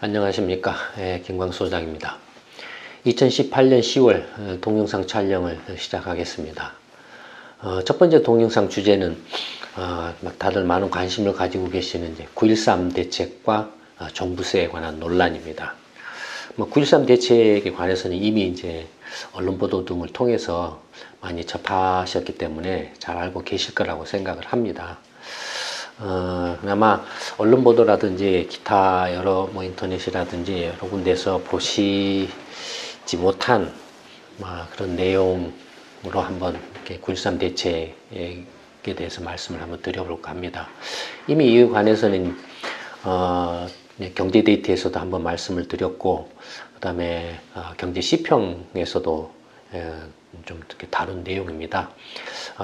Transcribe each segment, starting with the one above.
안녕하십니까. 김광수 소장입니다. 2018년 10월 동영상 촬영을 시작하겠습니다. 첫 번째 동영상 주제는 다들 많은 관심을 가지고 계시는 9.13 대책과 종부세에 관한 논란입니다. 9.13 대책에 관해서는 이미 이제 언론 보도 등을 통해서 많이 접하셨기 때문에 잘 알고 계실 거라고 생각을 합니다. 아마 언론 보도라든지 기타 여러 인터넷이라든지 여러 군데서 보시지 못한 그런 내용으로 한번 이렇게 9.13 대책에 대해서 말씀을 한번 드려볼까 합니다. 이미 이에 관해서는 경제 데이트에서도 한번 말씀을 드렸고, 그 다음에 경제 시평에서도 좀 이렇게 다룬 내용입니다.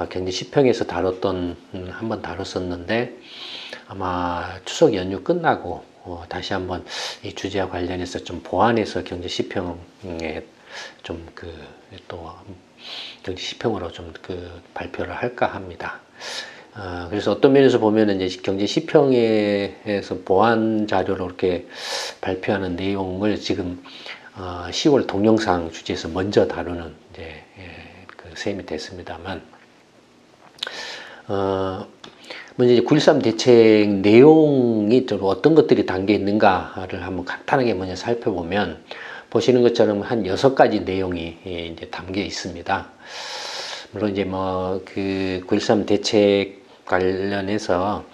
경제 시평에서 한번 다뤘었는데, 아마 추석 연휴 끝나고 다시 한번 이 주제와 관련해서 좀 보완해서 경제 시평에 또 경제 시평으로 좀 발표를 할까 합니다. 그래서 어떤 면에서 보면은 이제 경제 시평에서 보완 자료로 이렇게 발표하는 내용을 지금 10월 동영상 주제에서 먼저 다루는 셈이 됐습니다만, 먼저 이제 9.13 대책 내용이 좀 어떤 것들이 담겨 있는가를 한번 간단하게 먼저 살펴보면, 보시는 것처럼 한 6가지 내용이 이제 담겨 있습니다. 물론 이제 그 9.13 대책 관련해서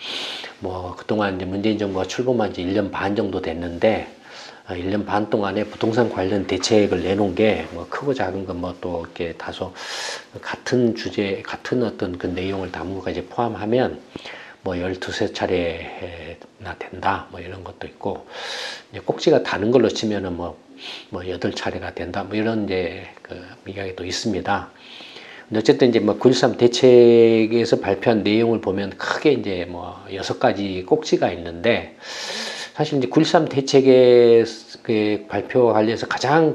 그동안 이제 문재인 정부가 출범한 지 1년 반 정도 됐는데, 1년 반 동안에 부동산 관련 대책을 내놓은 게 크고 작은 거 또 이렇게 다소 같은 주제, 같은 어떤 그 내용을 담은 것까지 포함하면 12~13차례나 된다, 이런 것도 있고, 이제 꼭지가 다른 걸로 치면은 8차례가 된다, 이런 이제 이야기도 있습니다. 근데 어쨌든 이제 9.13 대책에서 발표한 내용을 보면 크게 이제 6가지 꼭지가 있는데, 사실 이제 9.13 대책의 발표와 관련해서 가장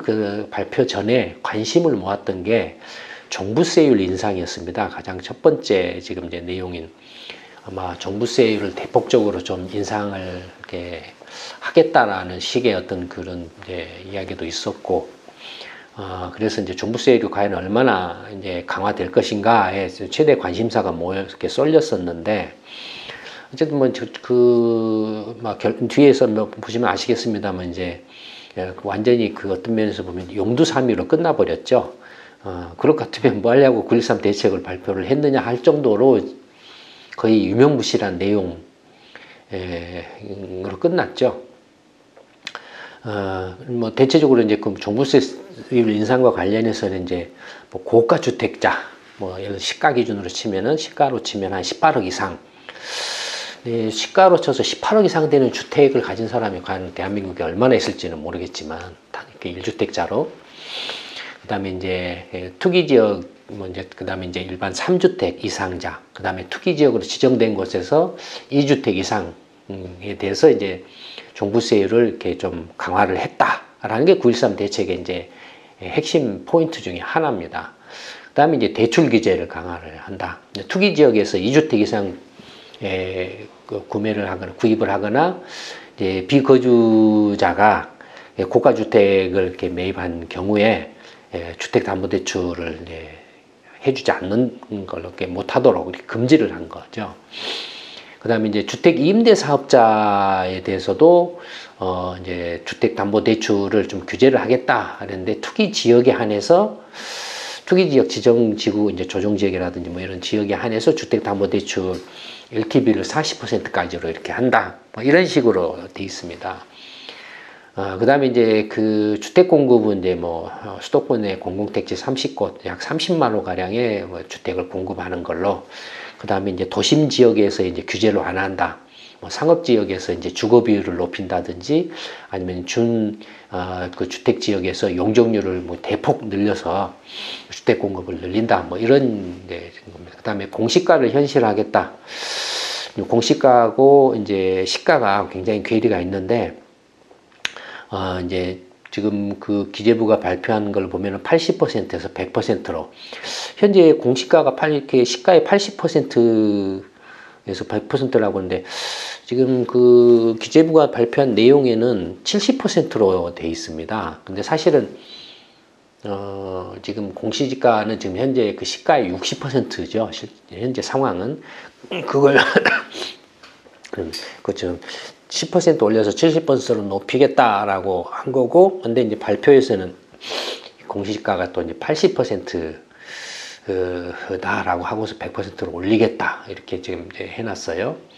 발표 전에 관심을 모았던 게 종부세율 인상이었습니다. 가장 첫 번째 지금 이제 내용인, 아마 종부세율을 대폭적으로 좀 인상을 이렇게 하겠다라는 식의 어떤 그런 이제 이야기도 있었고, 그래서 이제 종부세율이 과연 얼마나 이제 강화될 것인가에 최대 관심사가 이렇게 쏠렸었는데, 어쨌든 뒤에서 보시면 아시겠습니다만, 이제 완전히 어떤 면에서 보면 용두사미로 끝나버렸죠. 그럴 것 같으면 뭐 하려고 9.13 대책을 발표를 했느냐 할 정도로 거의 유명무실한 내용으로 끝났죠. 대체적으로 이제 종부세율 인상과 관련해서는 이제 고가 주택자, 예를 들어 시가 기준으로 치면은, 시가로 치면 한 18억 이상, 시가로 쳐서 18억 이상 되는 주택을 가진 사람이 과연 대한민국에 얼마나 있을지는 모르겠지만, 이렇게 1주택자로. 그 다음에 이제 투기지역, 그 다음에 이제 일반 3주택 이상자, 그 다음에 투기지역으로 지정된 곳에서 2주택 이상에 대해서 이제 종부세율을 이렇게 좀 강화를 했다라는 게 9.13 대책의 이제 핵심 포인트 중에 하나입니다. 그 다음에 이제 대출 규제를 강화를 한다. 투기지역에서 2주택 이상 구매를 하거나 구입을 하거나, 이제 비거주자가 고가 주택을 이렇게 매입한 경우에 주택담보대출을 해주지 않는 걸로 이렇게 못하도록 이렇게 금지를 한 거죠. 그 다음에 이제 주택 임대 사업자에 대해서도 이제 주택담보대출을 좀 규제를 하겠다 하는데, 투기 지역에 한해서, 투기 지역 지정지구 이제 조정지역이라든지 이런 지역에 한해서 주택담보대출 LTV를 40%까지로 이렇게 한다, 이런 식으로 돼 있습니다. 그 다음에 이제 주택 공급은 이제 수도권의 공공택지 30곳, 약 30만 호 가량의 주택을 공급하는 걸로, 그 다음에 이제 도심 지역에서 이제 규제를 완화한다. 상업 지역에서 이제 주거 비율을 높인다든지, 아니면 주택 지역에서 용적률을 대폭 늘려서 주택 공급을 늘린다, 이런 겁니다. 그 다음에 공시가를 현실화하겠다. 공시가하고 이제 시가가 굉장히 괴리가 있는데, 이제 지금 기재부가 발표한 걸 보면은 80%에서 100%로, 현재 공시가가 이렇게 시가의 80%에서 100%라고 하는데, 지금 그 기재부가 발표한 내용에는 70%로 돼 있습니다. 근데 사실은 지금 공시지가는 지금 현재 그 시가의 60%죠. 현재 상황은 그걸 그좀 10% 올려서 70%로 높이겠다라고 한 거고, 근데 이제 발표에서는 공시지가가 또 이제 80% 다라고 하고서 100%로 올리겠다 이렇게 지금 이제 해놨어요.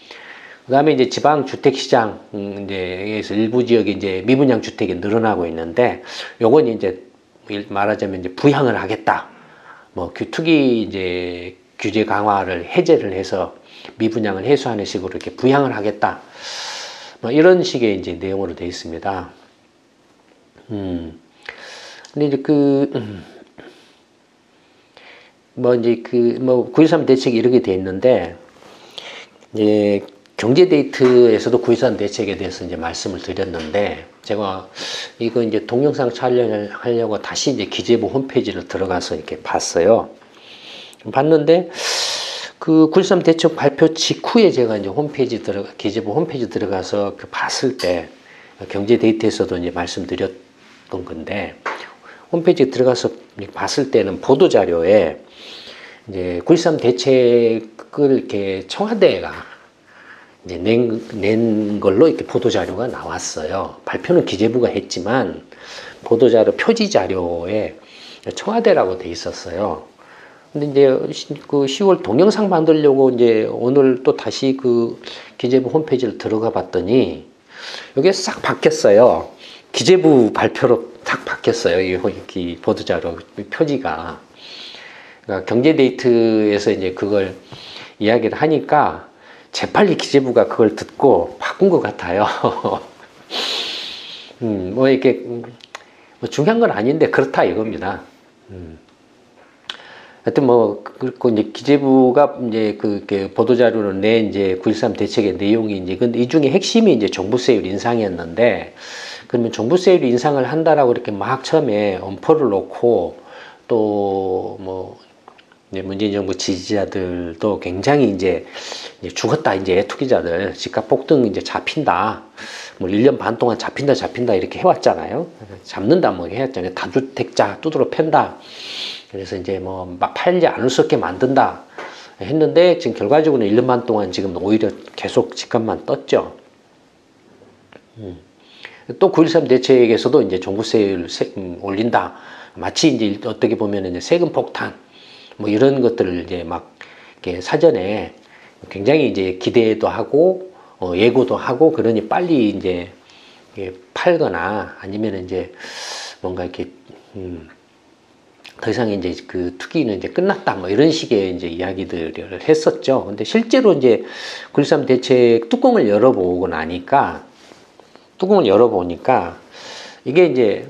그다음에 이제 지방 주택 시장 이제에서 일부 지역이 이제 미분양 주택이 늘어나고 있는데, 요건 이제 말하자면 이제 부양을 하겠다. 뭐 투기 이제 규제 강화를 해제를 해서 미분양을 해소하는 식으로 이렇게 부양을 하겠다. 뭐 이런 식의 이제 내용으로 되어 있습니다. 근데 이제 뭐 이제 9.13 대책이 이렇게 돼 있는데, 이제 경제데이트에서도 9.13 대책에 대해서 이제 말씀을 드렸는데, 제가 이거 이제 동영상 촬영을 하려고 다시 이제 기재부 홈페이지를 들어가서 이렇게 봤어요. 봤는데, 그 9.13 대책 발표 직후에 제가 이제 기재부 홈페이지 들어가서 봤을 때, 경제데이트에서도 이제 말씀드렸던 건데, 홈페이지에 들어가서 봤을 때는 보도자료에 이제 9.13 대책을 이렇게 청와대가 이제 낸 걸로 이렇게 보도자료가 나왔어요. 발표는 기재부가 했지만 보도자료 표지자료에 청와대라고 돼 있었어요. 근데 이제 그 10월 동영상 만들려고 이제 오늘 또 다시 그 기재부 홈페이지를 들어가 봤더니 이게 싹 바뀌었어요. 기재부 발표로 딱 바뀌었어요. 이 보도자료 표지가. 그러니까 경제데이트에서 이제 그걸 이야기를 하니까 재빨리 기재부가 그걸 듣고 바꾼 것 같아요. 뭐 이렇게 뭐 중요한 건 아닌데 그렇다 이겁니다. 하여튼 뭐 그리고 이제 기재부가 이제 그 보도자료를 낸 이제 9.13 대책의 내용이 이제 근데 이 중에 핵심이 이제 종부세율 인상이었는데, 그러면 종부세율 인상을 한다라고 이렇게 막 처음에 엄포를 놓고 또 뭐 문재인 정부 지지자들도 굉장히 이제 죽었다, 이제 투기자들 집값 폭등 이제 잡힌다, 뭐 1년 반 동안 잡힌다 이렇게 해왔잖아요. 잡는다 뭐 해왔잖아요. 다주택자 두드러 팬다. 그래서 이제 뭐 팔지 않을 수 없게 만든다 했는데, 지금 결과적으로는 1년 반 동안 지금 오히려 계속 집값만 떴죠. 또 9.13 대책에서도 이제 종부세율 올린다. 마치 이제 어떻게 보면 이제 세금 폭탄 뭐 이런 것들을 이제 막 이렇게 사전에 굉장히 이제 기대도 하고 예고도 하고, 그러니 빨리 이제 팔거나 아니면 이제 뭔가 이렇게 더 이상 이제 그 투기는 이제 끝났다 뭐 이런 식의 이제 이야기들을 했었죠. 근데 실제로 이제 9.13 대책 뚜껑을 열어보고 나니까 이게 이제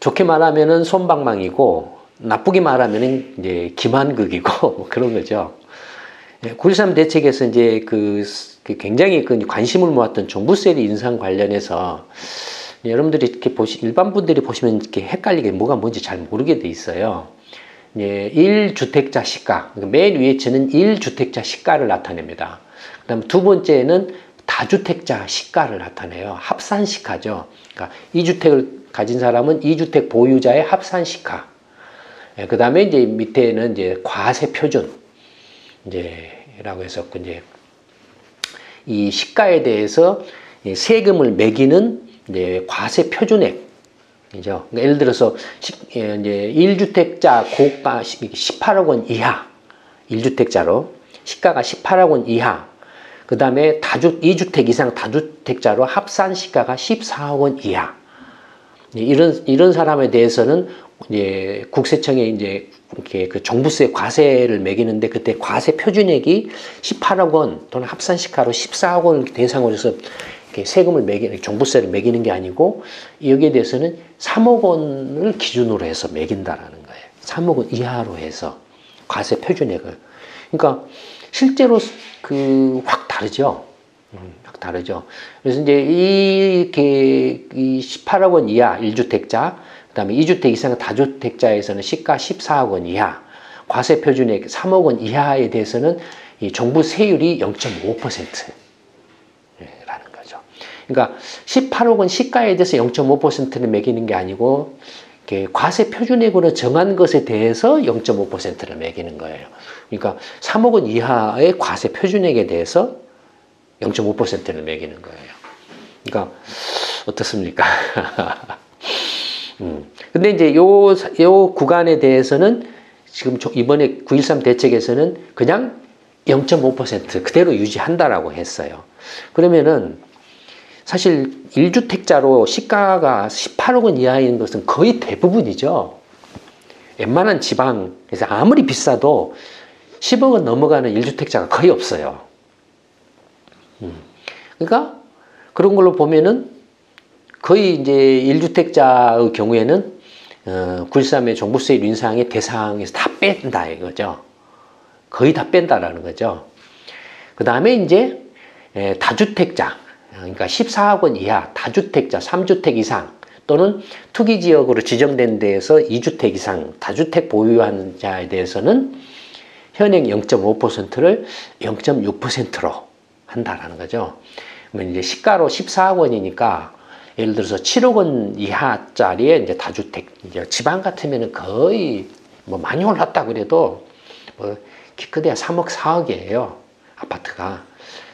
좋게 말하면은 솜방망이고 나쁘게 말하면은 이제 기만극이고 뭐 그런 거죠. 9.13 대책에서 이제 그 굉장히 그 관심을 모았던 종부세 인상 관련해서 여러분들이 이렇게 일반 분들이 보시면 이렇게 헷갈리게 뭐가 뭔지 잘 모르게 돼 있어요. 1주택자 시가, 맨 위에 치는 1주택자 시가를 나타냅니다. 그 다음 두 번째는 다주택자 시가를 나타내요. 합산시가죠. 그러니까 2주택을 가진 사람은 2주택 보유자의 합산시가. 그 다음에 이제 밑에는 이제 과세 표준, 라고 해서 이제 이 시가에 대해서 세금을 매기는 이제 과세 표준액이죠. 그러니까 예를 들어서 이제 1주택자 고가 18억 원 이하, 1주택자로 시가가 18억 원 이하, 그 다음에 2주택 이상 다주택자로 합산 시가가 14억 원 이하. 이런 사람에 대해서는 이제 국세청에 이제 이렇게 그 종부세 과세를 매기는데, 그때 과세 표준액이 18억 원 또는 합산 시가로 14억 원을 대상으로 해서 이렇게 세금을 종부세를 매기는 게 아니고, 여기에 대해서는 3억 원을 기준으로 해서 매긴다라는 거예요. 3억 원 이하로 해서 과세 표준액을. 그러니까 실제로 확 다르죠. 확 다르죠. 그래서 이제 이렇게 18억 원 이하 1주택자, 그 다음에 2주택 이상 다주택자에서는 시가 14억 원 이하, 과세 표준액 3억 원 이하에 대해서는 이 정부 세율이 0.5%라는 거죠. 그러니까 18억 원 시가에 대해서 0.5%를 매기는 게 아니고 과세 표준액으로 정한 것에 대해서 0.5%를 매기는 거예요. 그러니까 3억 원 이하의 과세 표준액에 대해서 0.5%를 매기는 거예요. 그러니까 어떻습니까? 근데 이제 요 구간에 대해서는 지금 이번에 9.13 대책에서는 그냥 0.5% 그대로 유지한다라고 했어요. 그러면은 사실 1주택자로 시가가 18억 원 이하인 것은 거의 대부분이죠. 웬만한 지방에서 아무리 비싸도 10억 원 넘어가는 1주택자가 거의 없어요. 그러니까 그런 걸로 보면은 거의 이제 1주택자의 경우에는 9.13의 종부세율 인상의 대상에서 다 뺀다 이거죠. 거의 다 뺀다라는 거죠. 그 다음에 이제 다주택자, 그러니까 14억 원 이하 다주택자 3주택 이상 또는 투기지역으로 지정된 데에서 2주택 이상 다주택 보유하는 자에 대해서는 현행 0.5%를 0.6%로 한다라는 거죠. 그러면 이제 시가로 14억 원이니까 예를 들어서 7억 원 이하짜리의 이제 다주택, 이제 지방 같으면은 거의 뭐 많이 올랐다 그래도 뭐 기껏해야 3억, 4억이에요. 아파트가.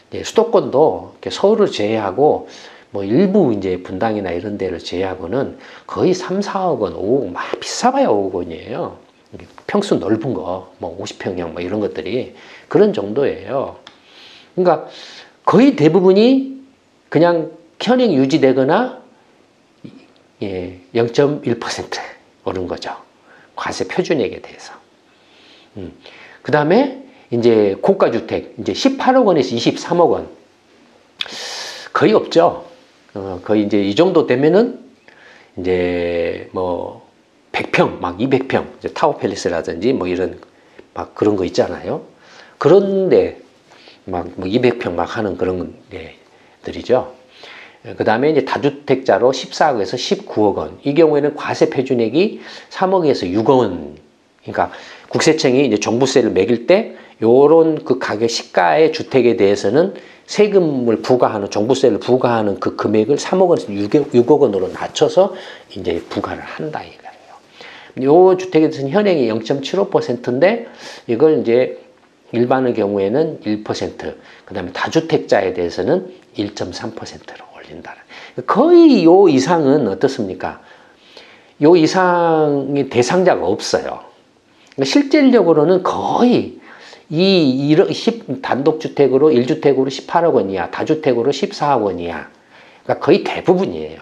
이제 수도권도 서울을 제외하고 뭐 일부 이제 분당이나 이런 데를 제외하고는 거의 3, 4억 원, 5억, 막 비싸봐야 5억 원이에요. 평수 넓은 거, 뭐 50평형 뭐 이런 것들이 그런 정도예요. 그러니까 거의 대부분이 그냥 현행 유지되거나 0.1% 오른 거죠. 과세 표준액에 대해서. 그 다음에 이제 고가주택, 이제 18억 원에서 23억 원. 거의 없죠. 거의 이제 이 정도 되면은 이제 뭐 100평, 막 200평, 타워팰리스라든지 뭐 이런 막 그런 거 있잖아요. 그런데 막 뭐 200평 막 하는 그런 데들이죠. 그 다음에 이제 다주택자로 14억에서 19억 원. 이 경우에는 과세 표준액이 3억에서 6억 원. 그러니까 국세청이 이제 종부세를 매길 때 요런 그 가격 시가의 주택에 대해서는 세금을 부과하는 종부세를 부과하는 그 금액을 3억원에서 6억 원으로 낮춰서 이제 부과를 한다 이거예요. 요 주택에 대해서는 현행이 0.75%인데 이걸 이제 일반의 경우에는 1%, 그다음에 다주택자에 대해서는 1.3%로 올린다. 거의 요 이상은 어떻습니까? 요 이상의 대상자가 없어요. 실질적으로는 거의 이 단독주택으로 1주택으로 18억 원 이하, 다주택으로 14억 원 이하. 그러니까 거의 대부분이에요.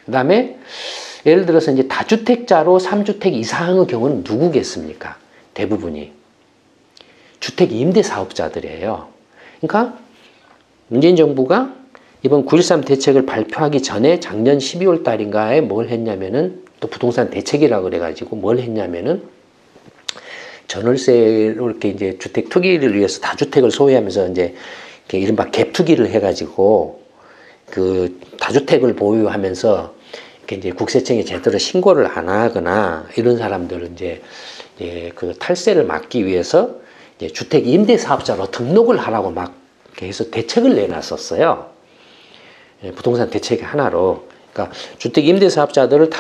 그 다음에 예를 들어서 이제 다주택자로 3주택 이상의 경우는 누구겠습니까? 대부분이. 주택 임대 사업자들이에요. 그러니까 문재인 정부가 이번 9.13 대책을 발표하기 전에 작년 12월 달인가에 뭘 했냐면은 또 부동산 대책이라고 그래가지고 뭘 했냐면은 전월세로 이렇게 이제 주택 투기를 위해서 다주택을 소유하면서 이제 이른바 갭 투기를 해가지고 그 다주택을 보유하면서 이렇게 이제 국세청에 제대로 신고를 안 하거나 이런 사람들은 이제 그 탈세를 막기 위해서 이제 주택 임대 사업자로 등록을 하라고 막 이렇게 해서 대책을 내놨었어요. 부동산 대책의 하나로. 그러니까 주택 임대 사업자들을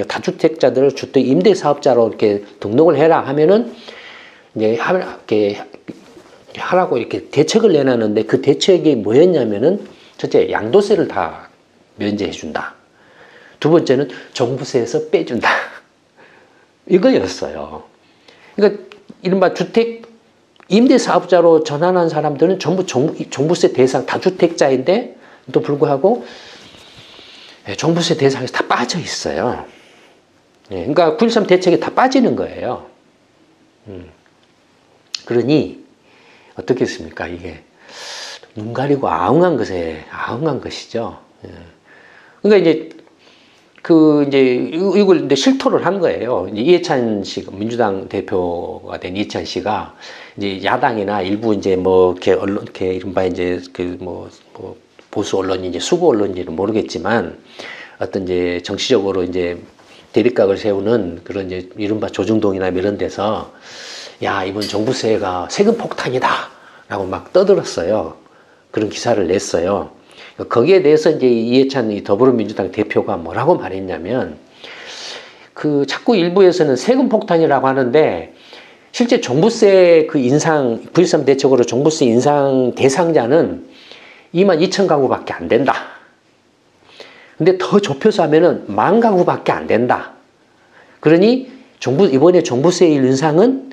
다주택자들을 주택 임대 사업자로 이렇게 등록을 해라 하면은 이제 이렇게 하라고 이렇게 대책을 내놨는데 그 대책이 뭐였냐면은 첫째 양도세를 다 면제해 준다. 두 번째는 종부세에서 빼준다. 이거였어요. 그러니까 이른바 주택 임대 사업자로 전환한 사람들은 전부 종부세 대상 다주택자인데 또 불구하고 종부세 대상에서 다 빠져 있어요. 그러니까 9.13 대책에 다 빠지는 거예요. 그러니 어떻겠습니까? 이게 눈 가리고 아웅한 것이죠. 그러니까 이제 이걸 이제 실토를 한 거예요. 이제 이해찬 씨가 민주당 대표가 된 이해찬 씨가 이제 야당이나 일부 이제 뭐 이렇게 언론 이렇게 이른바 이제 뭐 보수 언론인지 수구 언론인지는 모르겠지만 어떤 이제 정치적으로 이제 대립각을 세우는 그런 이제 이른바 조중동이나 이런 데서 야, 이번 종부세가 세금 폭탄이다 라고 막 떠들었어요. 그런 기사를 냈어요. 거기에 대해서 이제 이해찬 이 더불어민주당 대표가 뭐라고 말했냐면, 그 자꾸 일부에서는 세금 폭탄이라고 하는데 실제 종부세 그 인상, 9.13 대책으로 종부세 인상 대상자는 22,000 가구밖에 안 된다. 근데 더 좁혀서 하면은 10,000 가구밖에 안 된다. 그러니 이번에 종부세 인상은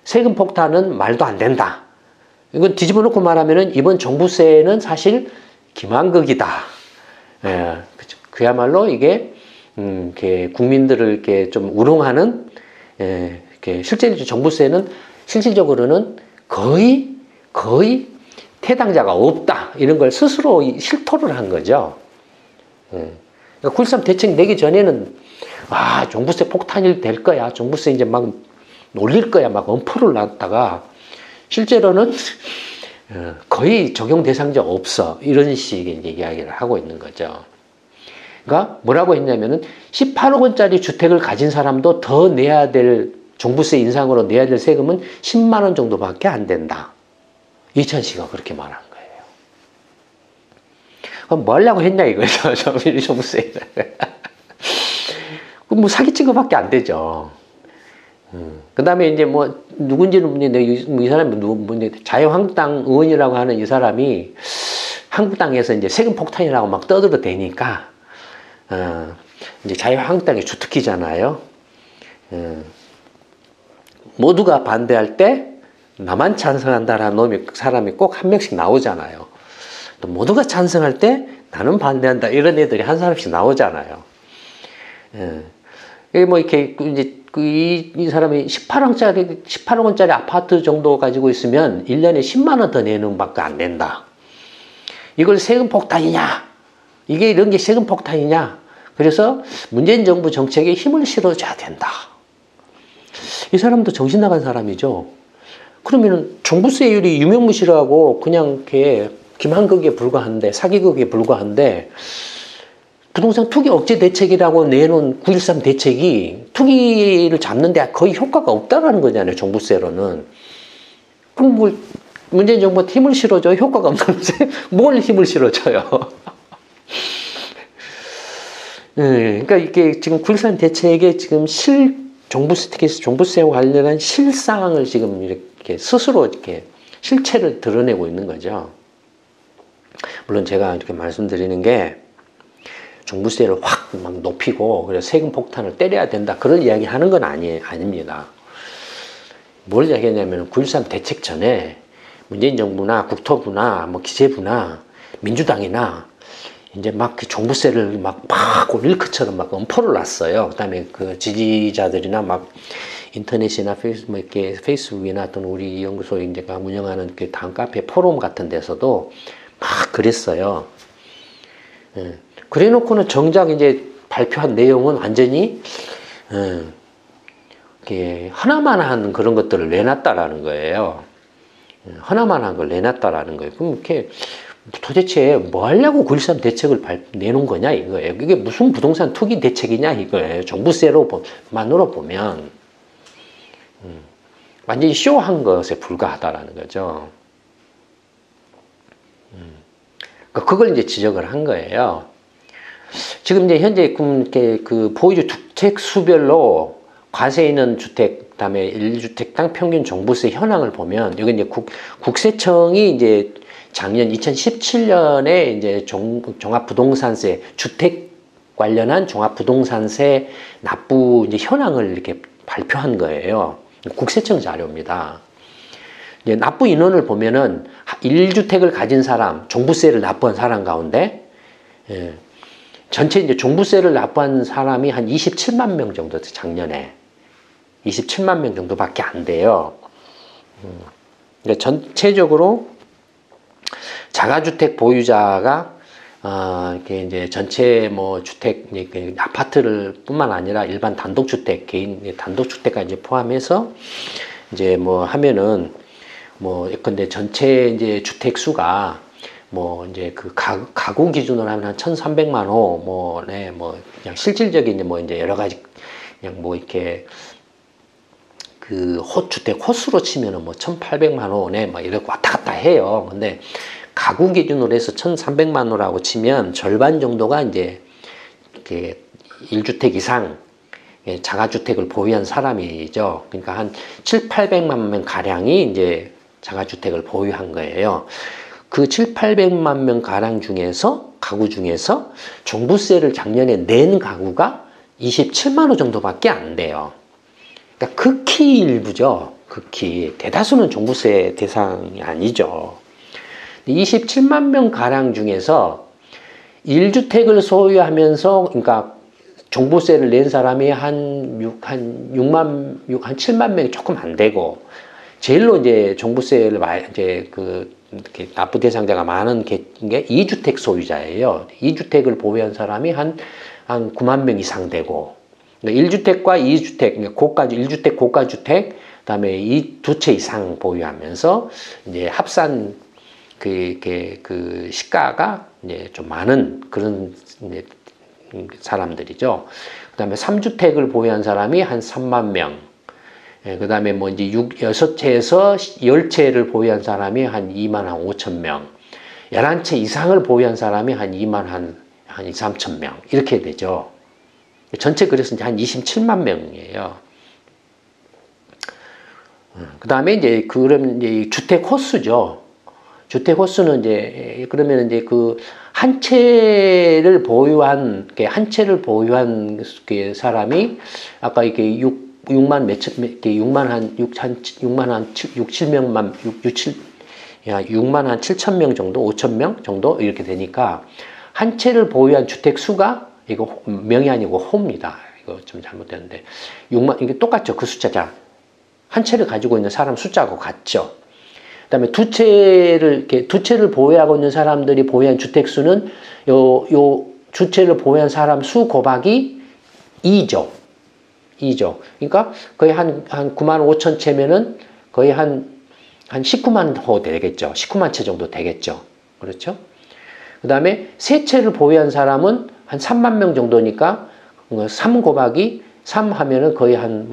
세금 폭탄은 말도 안 된다. 이건 뒤집어 놓고 말하면은 이번 종부세는 사실 기만극이다. 예, 그야말로 이게 이렇게 국민들을 이렇게 좀 우롱하는, 이렇게 실제 종부세는 실질적으로는 거의 태당자가 없다. 이런 걸 스스로 실토를 한 거죠. 그러니까 9.13 대책 내기 전에는 종부세 폭탄이 될 거야. 종부세 이제 막 놀릴 거야. 막 엄포를 놨다가 실제로는 거의 적용 대상자 없어. 이런 식의 이야기를 하고 있는 거죠. 그러니까 뭐라고 했냐면은 18억 원짜리 주택을 가진 사람도 더 내야 될, 종부세 인상으로 내야 될 세금은 10만 원 정도밖에 안 된다. 이찬 씨가 그렇게 말한 거예요. 그럼 뭐 하려고 했냐 이거죠. 종부세. 뭐 사기친 것밖에 안 되죠. 그 다음에 이제 뭐 누군지는 이 사람이 자유한국당 의원이라고 하는 이 사람이 한국당에서 이제 세금 폭탄이라고 막 떠들어대니까 이제 자유한국당이 주특기잖아요. 모두가 반대할 때 나만 찬성한다라는 사람이 꼭 한 명씩 나오잖아요. 또 모두가 찬성할 때 나는 반대한다 이런 애들이 한 사람씩 나오잖아요. 뭐 이렇게 이제 이 사람이 18억 원짜리 아파트 정도 가지고 있으면 1년에 10만 원 더 내는 밖에 안 된다. 이걸 세금 폭탄이냐? 이게 이런 게 세금 폭탄이냐? 그래서 문재인 정부 정책에 힘을 실어줘야 된다. 이 사람도 정신 나간 사람이죠. 그러면은 종부세율이 유명무실하고 그냥 이렇게 기만극에 불과한데, 사기극에 불과한데, 부동산 투기 억제 대책이라고 내놓은 9.13 대책이 투기를 잡는데 거의 효과가 없다라는 거잖아요, 종부세로는. 그럼 뭐 문재인 정부가 힘을 실어줘요? 효과가 없는데 뭘 힘을 실어줘요? 그러니까 이게 지금 9.13 대책에 지금 종부세, 특히 종부세와 관련한 실상을 지금 이렇게 스스로 이렇게 실체를 드러내고 있는 거죠. 물론 제가 이렇게 말씀드리는 게 종부세를 확 막 높이고 그래서 세금 폭탄을 때려야 된다 그런 이야기 하는 건 아닙니다. 뭘 이야기하냐면 9.13 대책 전에 문재인 정부나 국토부나 뭐 기재부나 민주당이나 이제 막 종부세를 막 올릴 것처럼 막 엄포를 놨어요. 그다음에 그 지지자들이나 막 인터넷이나 페이스북이나 또는 우리 연구소 이제 운영하는 그 당 카페 포럼 같은 데서도 막 그랬어요. 그래 놓고는 정작 이제 발표한 내용은 완전히, 이렇게 하나만한 그런 것들을 내놨다라는 거예요. 하나만한 걸 내놨다라는 거예요. 그럼 이렇게 도대체 뭐 하려고 9.13 대책을 내놓은 거냐 이거예요. 이게 무슨 부동산 투기 대책이냐 이거예요. 종부세로만으로 보면. 완전히 쇼한 것에 불과하다라는 거죠. 그걸 이제 지적을 한 거예요. 지금 이제 현재 이렇게 그 보유주 주택 수별로 과세 있는 주택, 그다음에 1주택당 평균 종부세 현황을 보면 여기 이제 국세청이 이제 작년 2017년에 이제 종합부동산세 주택 관련한 종합부동산세 납부 이제 현황을 이렇게 발표한 거예요. 국세청 자료입니다. 이제 납부 인원을 보면은 1주택을 가진 사람, 종부세를 납부한 사람 가운데 전체 이제 종부세를 납부한 사람이 한 27만 명 정도 작년에 27만 명 정도밖에 안 돼요. 그러니까 전체적으로 자가주택 보유자가 이렇게 이제 전체 뭐 주택 아파트를 뿐만 아니라 일반 단독주택 개인 단독주택까지 포함해서 이제 뭐 하면은 뭐 예컨대 전체 이제 주택 수가 뭐 이제 그 가구 기준으로 하면 한 1,300만 호 뭐 그냥 실질적인 뭐 이제 여러 가지 그냥 뭐 이렇게 주택 호수로 치면은 뭐 1,800만 원에 뭐 이렇게 왔다 갔다 해요. 근데 가구 기준으로 해서 1,300만 원이라고 치면 절반 정도가 이제 이렇게 1주택 이상 자가주택을 보유한 사람이죠. 그러니까 한 7,800만 명 가량이 이제 자가주택을 보유한 거예요. 그 7,800만 명 가량 중에서 가구 중에서 종부세를 작년에 낸 가구가 27만 원 정도밖에 안 돼요. 그러니까 극히 일부죠. 극히. 대다수는 종부세 대상이 아니죠. 27만 명 가량 중에서 1주택을 소유하면서, 그러니까 종부세를 낸 사람이 한 7만 명이 조금 안 되고, 제일로 이제 종부세를 이제 이렇게 납부 대상자가 많은 게 2주택 소유자예요. 2주택을 보유한 사람이 한 9만 명 이상 되고, 1주택과 2주택, 1주택 고가주택, 그 다음에 두 채 이상 보유하면서, 이제 합산 그 시가가 이제 좀 많은 그런 이제 사람들이죠. 그 다음에 3주택을 보유한 사람이 한 3만 명. 그 다음에 뭐 이제 6채에서 10채를 보유한 사람이 한 2만 한 5천 명. 11채 이상을 보유한 사람이 한 2만 한 2, 3천 명. 이렇게 되죠. 전체 그래서 이제 한 27만 명이에요. 그 다음에 이제 그러면 이제 주택 호수죠. 주택 호수는 이제 그러면 이제 한 채를 보유한 그 사람이 아까 이게 6만 7천 명 정도, 5천 명 정도 이렇게 되니까 한 채를 보유한 주택 수가 이거 명이 아니고 호입니다. 이거 좀 잘못됐는데 6만 이게 똑같죠. 그 숫자자. 한 채를 가지고 있는 사람 숫자하고 같죠. 그다음에 두 채를 보유하고 있는 사람들이 보유한 주택 수는 요 두 채를 보유한 사람 수 곱하기 2죠. 2죠. 그러니까 거의 한 9만 5천 채면은 거의 한 19만 호 되겠죠. 19만 채 정도 되겠죠. 그렇죠? 그다음에 세 채를 보유한 사람은 한 3만 명 정도니까 3 곱하기 3 하면은 거의 한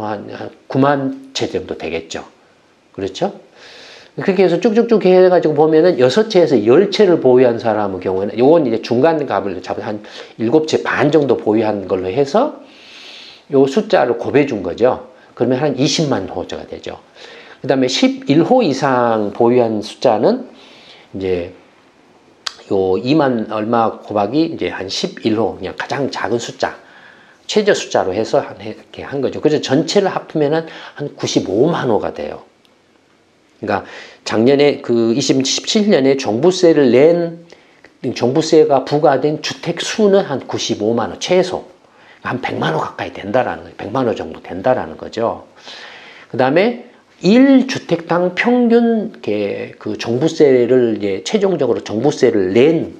9만 채 정도 되겠죠. 그렇죠? 그렇게 해서 쭉쭉쭉 해가지고 보면은 6채에서 10채를 보유한 사람의 경우에는 요건 이제 중간 값을 잡아 한 7채 반 정도 보유한 걸로 해서 요 숫자를 곱해 준 거죠. 그러면 한 20만 호가 되죠. 그 다음에 11호 이상 보유한 숫자는 이제 요 2만 얼마 곱하기 이제 한 11호, 그냥 가장 작은 숫자, 최저 숫자로 해서 이렇게 한 거죠. 그래서 전체를 합하면은 한 95만 호가 돼요. 그러니까 작년에 2017년에 종부세가 부과된 주택 수는 한 95만 호, 최소. 한 100만 호 가까이 된다라는 거예요. 100만 호 정도 된다라는 거죠. 그 다음에 1주택당 평균 그 종부세를 이제 최종적으로 종부세를 낸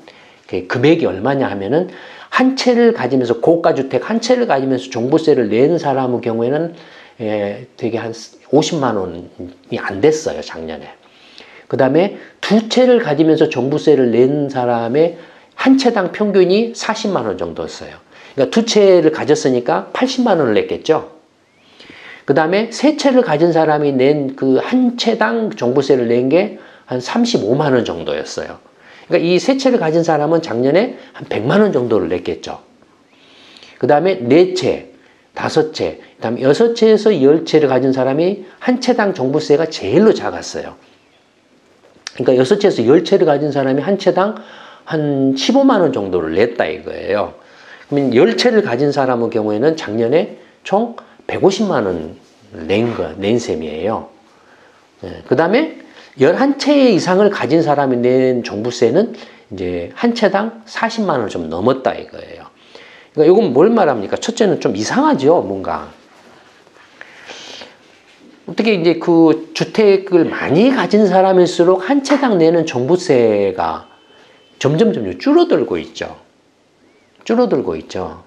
금액이 얼마냐 하면은 한 채를 가지면서 고가주택 한 채를 가지면서 종부세를 낸 사람의 경우에는 되게 한 50만 원이 안 됐어요, 작년에. 그 다음에 두 채를 가지면서 종부세를 낸 사람의 한 채당 평균이 40만 원 정도였어요. 그러니까 두 채를 가졌으니까 80만 원을 냈겠죠. 그 다음에 세 채를 가진 사람이 낸 그 한 채당 종부세를 낸 게 한 35만 원 정도였어요. 그러니까 이 세 채를 가진 사람은 작년에 한 100만 원 정도를 냈겠죠. 그 다음에 네 채, 다섯 채, 그 다음에 6채에서 10채를 가진 사람이 한 채당 종부세가 제일로 작았어요. 그러니까 6채에서 10채를 가진 사람이 한 채당 한 15만 원 정도를 냈다 이거예요. 그러면 10채를 가진 사람의 경우에는 작년에 총 150만 원 낸 셈이에요. 그 다음에 11채 이상을 가진 사람이 낸 종부세는 이제 한 채당 40만 원을 좀 넘었다 이거예요. 그러니까 이건 뭘 말합니까? 첫째는 좀 이상하죠, 뭔가. 어떻게 이제 그 주택을 많이 가진 사람일수록 한 채당 내는 종부세가 점점 줄어들고 있죠. 줄어들고 있죠.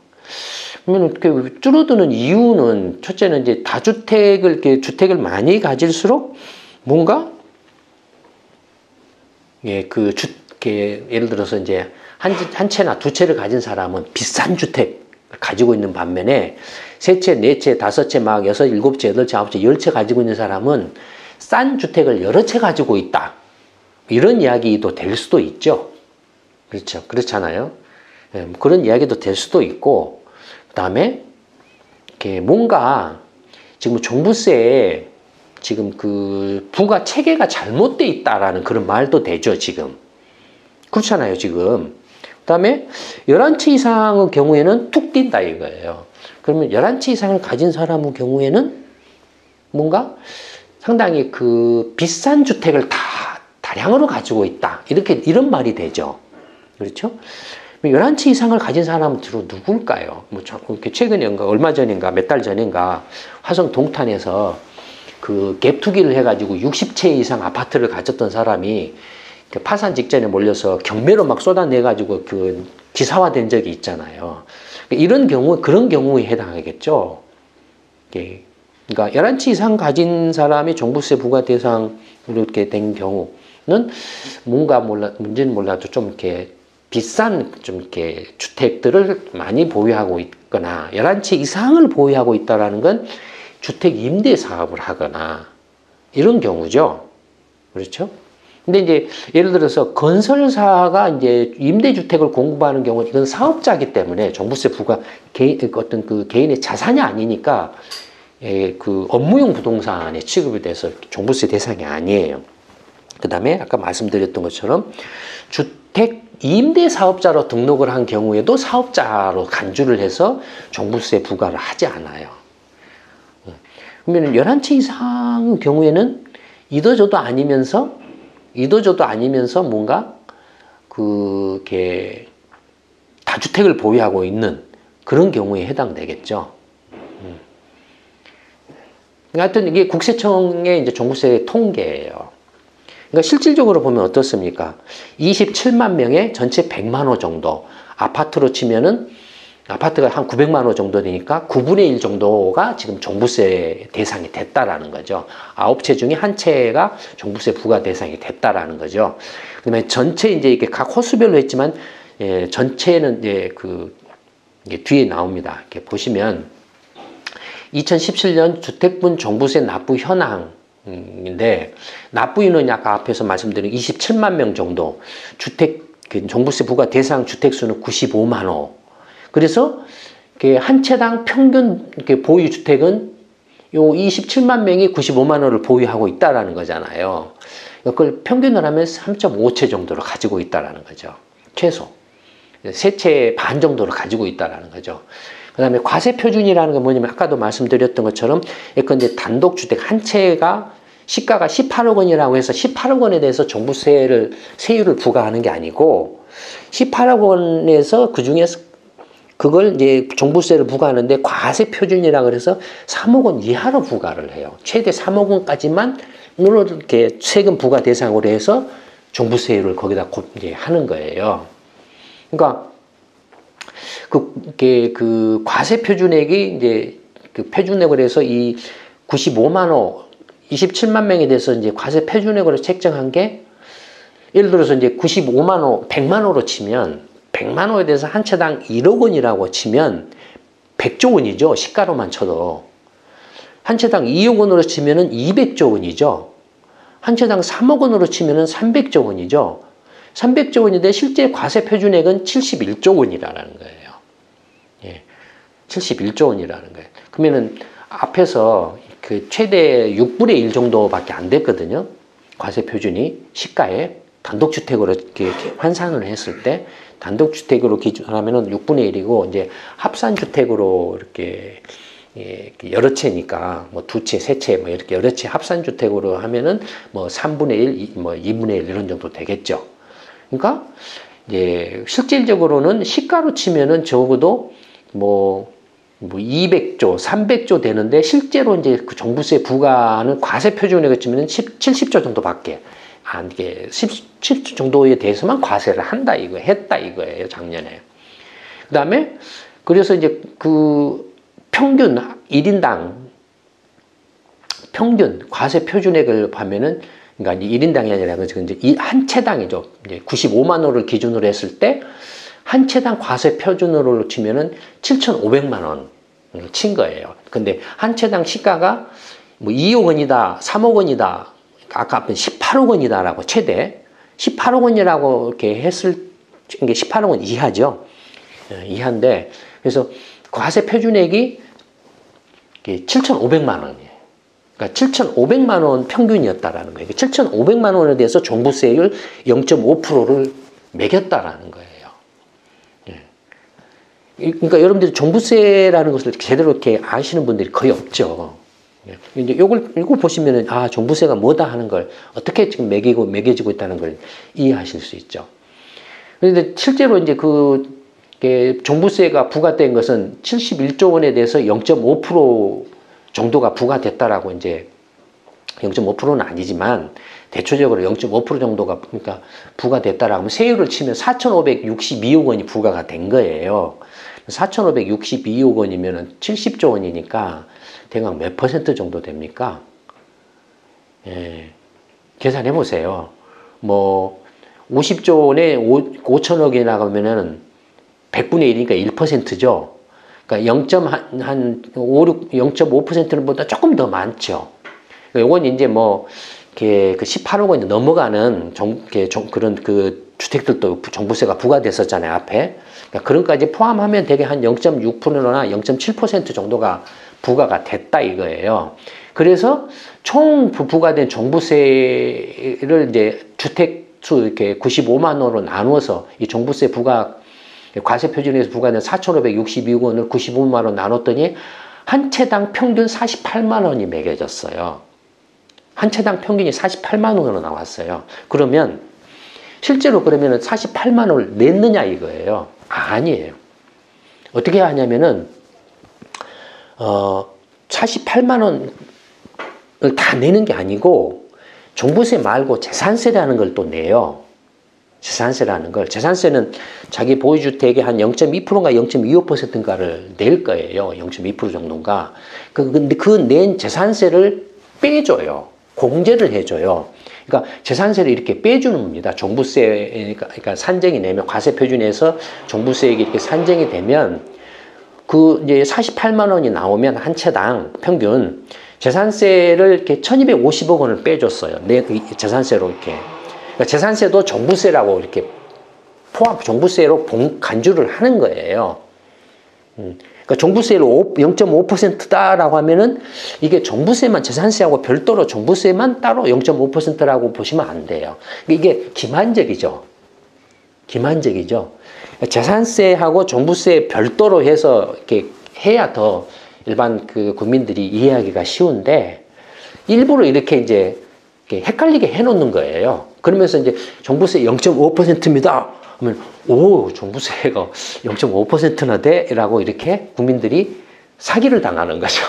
그러면 그 줄어드는 이유는 첫째는 이제 주택을 많이 가질수록 뭔가 예를 들어서 이제 한 채나 두 채를 가진 사람은 비싼 주택을 가지고 있는 반면에 세 채, 네 채, 다섯 채, 막 여섯, 일곱 채, 여덟 채, 아홉 채, 열 채 가지고 있는 사람은 싼 주택을 여러 채 가지고 있다. 이런 이야기도 될 수도 있죠. 그렇죠. 그렇잖아요. 그런 이야기도 될 수도 있고, 그 다음에 뭔가 지금 종부세에 지금 그 부가 체계가 잘못돼 있다라는 그런 말도 되죠, 지금. 그렇잖아요, 지금. 그 다음에 11채 이상의 경우에는 툭 뛴다 이거예요. 그러면 11채 이상을 가진 사람의 경우에는 뭔가 상당히 그 비싼 주택을 다량으로 가지고 있다. 이런 말이 되죠. 그렇죠? 11채 이상을 가진 사람은 주로 누굴까요? 뭐, 최근에, 얼마 전인가, 몇 달 전인가, 화성 동탄에서 그 갭 투기를 해가지고 60채 이상 아파트를 가졌던 사람이 파산 직전에 몰려서 경매로 막 쏟아내가지고 그 기사화된 적이 있잖아요. 이런 경우, 그런 경우에 해당하겠죠. 그러니까 11채 이상 가진 사람이 종부세 부과 대상으로 이렇게 된 경우는 뭔가 문제는 몰라도 좀 이렇게 비싼 좀 이렇게 주택들을 많이 보유하고 있거나 11채 이상을 보유하고 있다라는 건 주택 임대 사업을 하거나 이런 경우죠. 그렇죠? 근데 이제 예를 들어서 건설사가 이제 임대주택을 공급하는 경우 이건 사업자이기 때문에 종부세 부과 어떤 그 개인의 자산이 아니니까 그 업무용 부동산에 취급이 돼서 종부세 대상이 아니에요. 그 다음에 아까 말씀드렸던 것처럼 주택 임대 사업자로 등록을 한 경우에도 사업자로 간주를 해서 종부세 부과를 하지 않아요. 그러면 11채 이상의 경우에는 이도저도 아니면서 뭔가 그게 다주택을 보유하고 있는 그런 경우에 해당되겠죠. 하여튼 이게 국세청의 이제 종부세 통계예요. 그러니까 실질적으로 보면 어떻습니까? 27만 명의 전체 100만 호 정도, 아파트로 치면은 아파트가 한 900만 호 정도 되니까 9분의 1 정도가 지금 종부세 대상이 됐다라는 거죠. 9채 중에 한 채가 종부세 부과 대상이 됐다라는 거죠. 그다음에 전체 이제 이렇게 각 호수별로 했지만 전체는 이제 이게 뒤에 나옵니다. 이렇게 보시면 2017년 주택분 종부세 납부 현황인데 납부인은 아까 앞에서 말씀드린 27만 명 정도, 종부세 부과 대상 주택수는 95만 호. 그래서 한 채당 평균 보유 주택은 요 27만 명이 95만 호를 보유하고 있다라는 거잖아요. 그걸 평균을 하면 3.5채 정도를 가지고 있다라는 거죠. 최소. 3채 반 정도를 가지고 있다라는 거죠. 그 다음에 과세 표준이라는 건 뭐냐면 아까도 말씀드렸던 것처럼 예컨대 단독주택 한 채가 시가가 18억 원이라고 해서 18억 원에 대해서 세율을 부과하는 게 아니고 18억 원에서 그 중에서 그걸 이제 종부세를 부과하는데 과세 표준이라 그래서 3억 원 이하로 부과를 해요. 최대 3억 원까지만 이렇게 세금 부과 대상으로 해서 종부세율을 거기다 이제 하는 거예요. 그러니까 그 과세 표준액이 이제 그 표준액을 해서 이 95만 호, 27만 명에 대해서 이제 과세 표준액으로 책정한 게 예를 들어서 이제 95만 호, 100만 호로 치면 100만 호에 대해서 한 채당 1억 원이라고 치면 100조 원이죠. 시가로만 쳐도. 한 채당 2억 원으로 치면은 200조 원이죠. 한 채당 3억 원으로 치면은 300조 원이죠. 300조 원인데 실제 과세 표준액은 71조 원이라는 거예요. 예. 71조 원이라는 거예요. 그러면은 앞에서 그 최대 6분의 1 정도밖에 안 됐거든요. 과세 표준이 시가에 단독주택으로 이렇게 환산을 했을 때 단독주택으로 기준하면은 6분의 1이고 이제 합산주택으로 이렇게 여러 채니까 뭐 2채, 3채 뭐 이렇게 여러 채 합산주택으로 하면은 뭐 3분의 1, 뭐 2분의 1 이런 정도 되겠죠. 그러니까 이제 실질적으로는 시가로 치면은 적어도 뭐 200조, 300조 되는데 실제로 이제 그 종부세 부과는 과세 표준액을 치면은 70조 정도밖에 안 이게 17조 정도에 대해서만 과세를 했다 이거예요, 작년에. 그다음에 그래서 이제 그 평균 1인당 평균 과세 표준액을 보면은 그러니까 1인당이 아니라 이제 한 채당이죠. 이제 95만 호를 기준으로 했을 때 한 채당 과세 표준으로 치면은 7,500만 원을 친 거예요. 근데 한 채당 시가가 뭐 2억 원이다, 3억 원이다, 아까 18억 원이다라고 최대 18억 원이라고 이렇게 했을 게 18억 원 이하죠. 이하인데 그래서 과세 표준액이 7,500만 원이에요. 그러니까 7,500만 원 평균이었다라는 거예요. 7,500만 원에 대해서 종부세율 0.5%를 매겼다라는 거예요. 그러니까 여러분들이 종부세라는 것을 제대로 이렇게 아시는 분들이 거의 없죠. 이제 이걸 보시면은 아 종부세가 뭐다 하는 걸 어떻게 지금 매겨지고 있다는 걸 이해하실 수 있죠. 그런데 실제로 이제 그 종부세가 부과된 것은 71조 원에 대해서 0.5% 정도가 부과됐다라고 이제 0.5%는 아니지만 대초적으로 0.5% 정도가 그러니까 부과됐다라고 하면 세율을 치면 4,562억 원이 부과가 된 거예요. 4,562억 원이면은 70조 원이니까 대강 몇 퍼센트 정도 됩니까? 예, 계산해 보세요. 뭐 50조 원에 5천억이 나가면은 100분의 1이니까 1%죠. 그러니까 0.5%는 보다 조금 더 많죠. 요건 이제 뭐 그 18억 원이 넘어가는 그런 그 주택들도 종부세가 부과됐었잖아요, 앞에. 그러니까 그런 까지 포함하면 되게 한 0.6%나 0.7% 정도가 부과가 됐다 이거예요. 그래서 총 부과된 종부세를 이제 주택수 이렇게 95만 원으로 나누어서 이 종부세 부과 과세 표준에서 부과된 4,562억 원을 95만 원 나눴더니 한 채당 평균 48만 원이 매겨졌어요. 한 채당 평균이 48만 원으로 나왔어요. 그러면 실제로 그러면 48만 원을 냈느냐 이거예요. 아니에요. 어떻게 하냐면은 48만 원을 다 내는 게 아니고 종부세 말고 재산세라는 걸 또 내요. 재산세라는 걸. 재산세는 자기 보유주택의 한 0.2%인가 0.25%인가를 낼 거예요. 0.2% 정도인가. 근데 그 낸 재산세를 빼줘요. 공제를 해줘요. 그러니까 재산세를 이렇게 빼주는 겁니다. 종부세, 그러니까 산정이 되면 과세 표준에서 종부세액이 이렇게 산정이 되면 그 이제 48만 원이 나오면 한 채당 평균 재산세를 이렇게 1,250억 원을 빼줬어요. 내 재산세로 이렇게. 그러니까 재산세도 종부세라고 이렇게 종부세로 간주를 하는 거예요. 그러니까 종부세로 0.5%다라고 하면은 이게 종부세만 재산세하고 별도로 종부세만 따로 0.5%라고 보시면 안 돼요. 이게 기만적이죠. 기만적이죠. 재산세하고 종부세 별도로 해서 이렇게 해야 더 일반 그 국민들이 이해하기가 쉬운데 일부러 이렇게 이제 이렇게 헷갈리게 해놓는 거예요. 그러면서 이제 종부세 0.5%입니다. 그러면 오 종부세가 0.5%나 돼? 라고 이렇게 국민들이 사기를 당하는 거죠.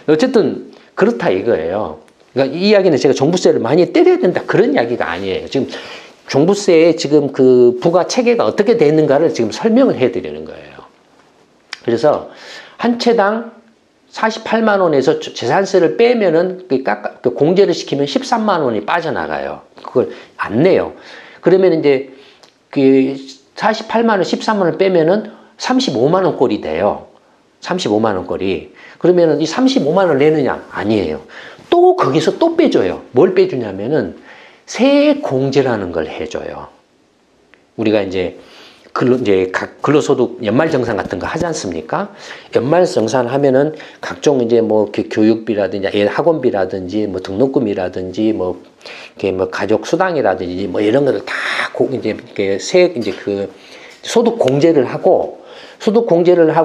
어쨌든 그렇다 이거예요. 그러니까 이 이야기는 제가 종부세를 많이 때려야 된다 그런 이야기가 아니에요. 지금 종부세의 지금 그 부과 체계가 어떻게 되는가를 지금 설명을 해드리는 거예요. 그래서 한 채당 48만 원에서 재산세를 빼면은 그 공제를 시키면 13만 원이 빠져나가요. 그걸 안 내요. 그러면 이제 그 48만 원, 13만 원 빼면은 35만 원 꼴이 돼요. 35만 원 꼴이. 그러면은 이 35만 원을 내느냐? 아니에요. 또 거기서 또 빼줘요. 뭘 빼주냐면은 세액 공제라는 걸 해줘요. 우리가 이제 각 근로소득 연말정산 같은 거 하지 않습니까? 연말정산 하면은 각종 이제 뭐 교육비라든지 학원비라든지 뭐 등록금이라든지 뭐 가족 수당이라든지 뭐 이런 것들 다 이제 세액 이제 그 소득 공제를 하고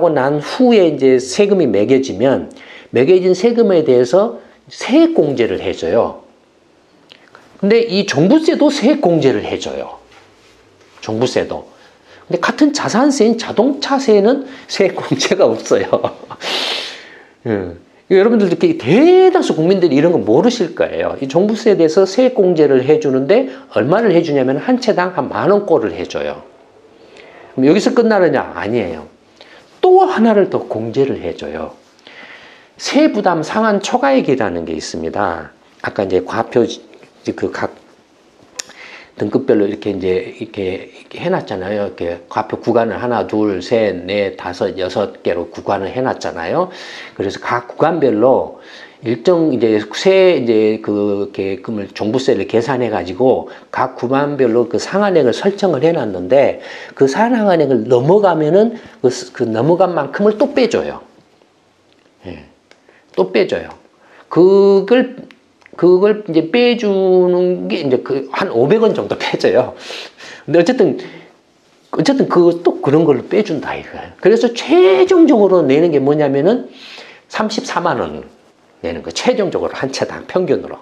난 후에 이제 세금이 매겨지면 매겨진 세금에 대해서 세액 공제를 해줘요. 근데 이 종부세도 세액 공제를 해줘요. 종부세도. 근데 같은 자산세인 자동차세는 세액 공제가 없어요. 여러분들 이렇게 대다수 국민들이 이런 거 모르실 거예요. 이 종부세에 대해서 세액 공제를 해주는데 얼마를 해주냐면 한 채당 한 10,000원 꼴을 해줘요. 그럼 여기서 끝나느냐? 아니에요. 또 하나를 더 공제를 해줘요. 세부담 상한 초과액이라는 게 있습니다. 아까 이제 과표 각 등급별로 이렇게 이렇게 해놨잖아요. 이렇게 과표 구간을 하나, 둘, 셋, 넷, 다섯, 여섯 개로 구간을 해놨잖아요. 그래서 각 구간별로 일정 이제 그 계금을 종부세를 계산해 가지고 각 구간별로 그 상한액을 설정을 해놨는데 그 상한액을 넘어가면은 그 넘어간 만큼을 또 빼줘요. 예, 또 빼줘요. 그걸 이제 빼주는 게 이제 한 500원 정도 빼줘요. 근데 어쨌든 또 그런 걸로 빼준다 이거예요. 그래서 최종적으로 내는 게 뭐냐면은 34만 원 내는 거. 최종적으로 한 채당 평균으로.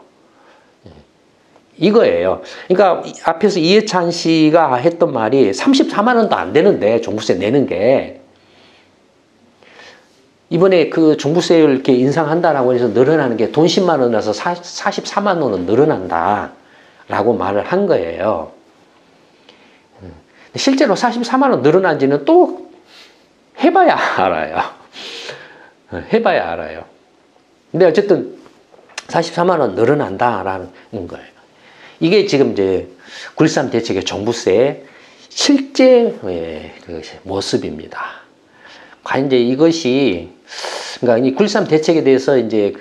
이거예요. 그러니까 앞에서 이해찬 씨가 했던 말이 34만 원도 안 되는데 종부세 내는 게 이번에 그 종부세를 이렇게 인상한다라고 해서 늘어나는 게 돈 10만 원에서 44만 원은 늘어난다라고 말을 한 거예요. 실제로 44만 원 늘어난지는 또 해봐야 알아요. 해봐야 알아요. 근데 어쨌든 44만 원 늘어난다라는 거예요. 이게 지금 이제 9.13 대책의 종부세의 실제 그 모습입니다. 과연 이제 이것이 그러니까 이 9.13 대책에 대해서 이제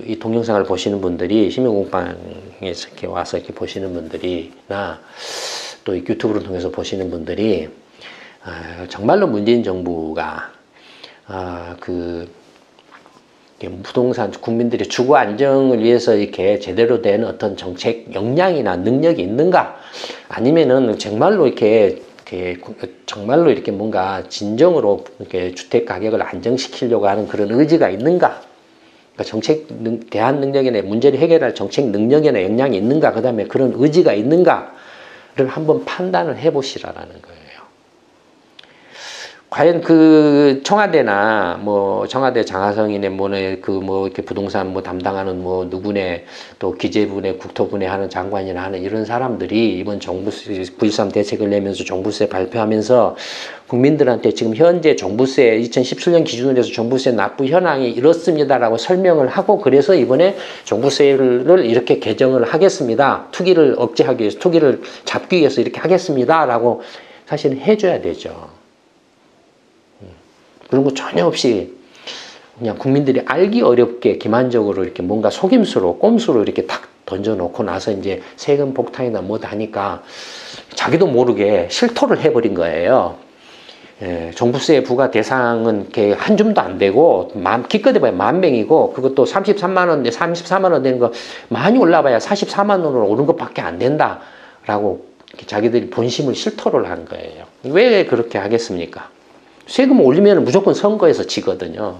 이 동영상을 보시는 분들이 시민공방에서 이렇게 와서 이렇게 보시는 분들이나 또 이 유튜브를 통해서 보시는 분들이 정말로 문재인 정부가 부동산 국민들의 주거 안정을 위해서 이렇게 제대로 된 어떤 정책 역량이나 능력이 있는가, 아니면은 정말로 이렇게 뭔가 진정으로 이렇게 주택 가격을 안정시키려고 하는 그런 의지가 있는가, 그러니까 대안 능력이나 문제를 해결할 정책 능력이나 역량이 있는가, 그 다음에 그런 의지가 있는가를 한번 판단을 해보시라라는 거예요. 과연 그 청와대나 청와대 장하성이네 이렇게 부동산 담당하는 누구네 또 기재부네 국토부네 하는 장관이나 하는 이런 사람들이 이번 종부세 9.13 대책을 내면서 종부세 발표하면서 국민들한테 지금 현재 종부세 2017년 기준으로 해서 종부세 납부 현황이 이렇습니다라고 설명을 하고, 그래서 이번에 종부세를 이렇게 개정을 하겠습니다. 투기를 억제하기 위해서, 투기를 잡기 위해서 이렇게 하겠습니다라고 사실은 해줘야 되죠. 그런 거 전혀 없이 그냥 국민들이 알기 어렵게 기만적으로 이렇게 뭔가 속임수로 꼼수로 이렇게 탁 던져놓고 나서 이제 세금 폭탄이나 뭐다 하니까 자기도 모르게 실토를 해버린 거예요. 종부세 부과 대상은 이렇게 한 줌도 안 되고 기껏 해봐야 10,000명이고, 그것도 34만 원 되는 거 많이 올라봐야 44만 원으로 오른 것밖에 안 된다라고 자기들이 본심을 실토를 한 거예요. 왜 그렇게 하겠습니까? 세금 올리면 무조건 선거에서 지거든요.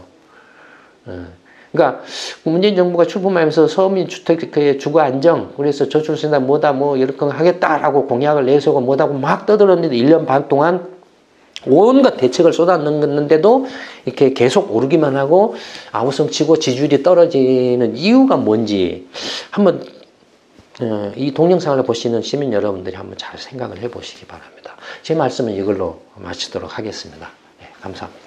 그러니까 문재인 정부가 출범하면서 서민 주택의 주거 안정, 그래서 저출생이다 이렇게 하겠다라고 공약을 내세우고 뭐다고 막 떠들었는데 1년 반 동안 온갖 대책을 쏟아냈는데도 이렇게 계속 오르기만 하고 아우성치고 지지율이 떨어지는 이유가 뭔지 한번 이 동영상을 보시는 시민 여러분들이 한번 잘 생각을 해보시기 바랍니다. 제 말씀은 이걸로 마치도록 하겠습니다. 감사합니다.